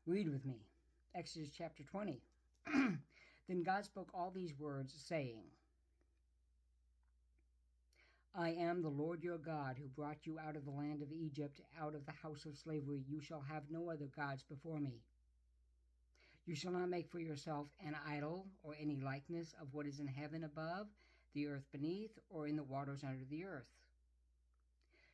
Read with me. Exodus chapter 20. Then God spoke all these words, saying, I am the Lord your God, who brought you out of the land of Egypt, out of the house of slavery. You shall have no other gods before me. You shall not make for yourself an idol, or any likeness of what is in heaven above, the earth beneath, or in the waters under the earth.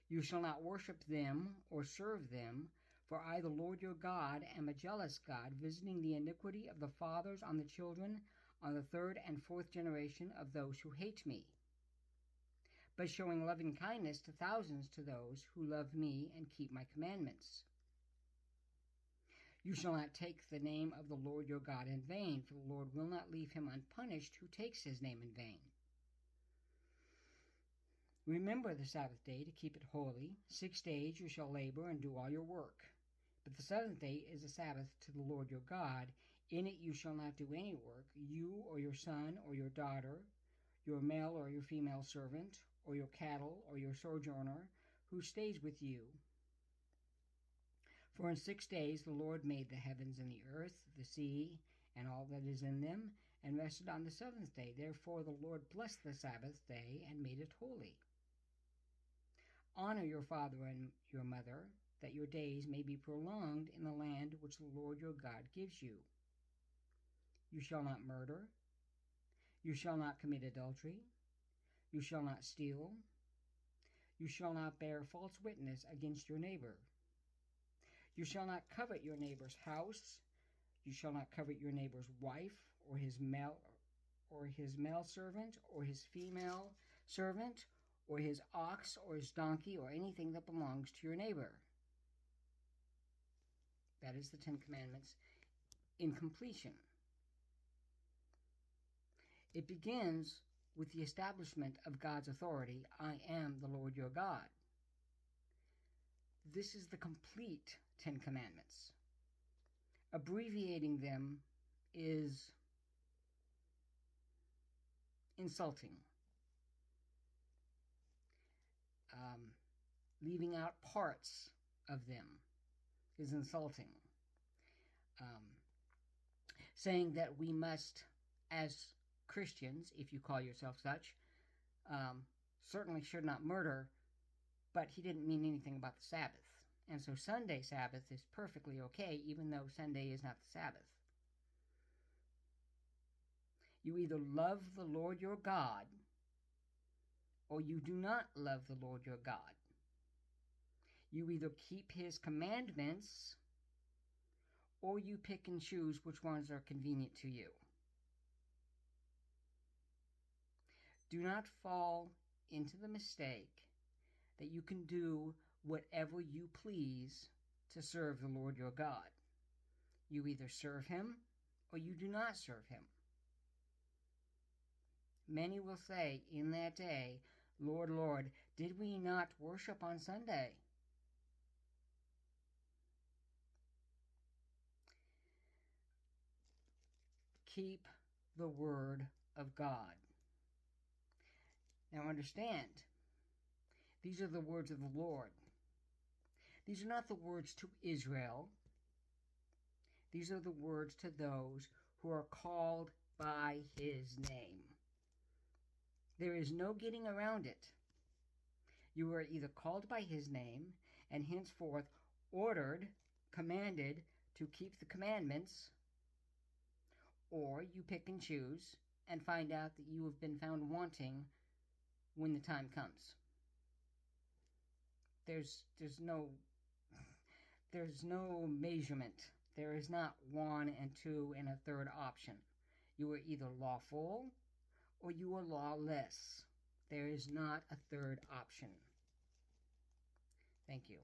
You shall not worship them or serve them, for I, the Lord your God, am a jealous God, visiting the iniquity of the fathers on the children, on the third and fourth generation of those who hate me, but showing loving kindness to thousands to those who love me and keep my commandments. You shall not take the name of the Lord your God in vain, for the Lord will not leave him unpunished who takes his name in vain. Remember the Sabbath day to keep it holy. 6 days you shall labor and do all your work. But the seventh day is a Sabbath to the Lord your God. In it you shall not do any work, you or your son or your daughter, your male or your female servant, or your cattle or your sojourner who stays with you. For in 6 days the Lord made the heavens and the earth, the sea, and all that is in them, and rested on the seventh day. Therefore the Lord blessed the Sabbath day and made it holy. Honor your father and your mother, that your days may be prolonged in the land which the Lord your God gives you. You shall not murder. You shall not commit adultery. You shall not steal. You shall not bear false witness against your neighbor. You shall not covet your neighbor's house. You shall not covet your neighbor's wife, or his male servant, or his female servant, or his ox, or his donkey, or anything that belongs to your neighbor. That is the Ten Commandments in completion. It begins with the establishment of God's authority. I am the Lord your God. This is the complete Ten Commandments. Abbreviating them is insulting. Leaving out parts of them is insulting. Saying that we must, as Christians, if you call yourself such, certainly should not murder, but he didn't mean anything about the Sabbath. And so Sunday Sabbath is perfectly okay, even though Sunday is not the Sabbath. You either love the Lord your God, or you do not love the Lord your God. You either keep his commandments, or you pick and choose which ones are convenient to you. Do not fall into the mistake that you can do whatever you please to serve the Lord your God. You either serve him or you do not serve him. Many will say in that day, Lord, Lord, did we not worship on Sunday? Keep the word of God. Now understand, these are the words of the Lord. These are not the words to Israel. These are the words to those who are called by his name. There is no getting around it. You are either called by his name and henceforth ordered, commanded to keep the commandments, or you pick and choose and find out that you have been found wanting when the time comes. There's no measurement. There is not 1 and 2 and a third option. You are either lawful or you are lawless. There is not a third option. Thank you.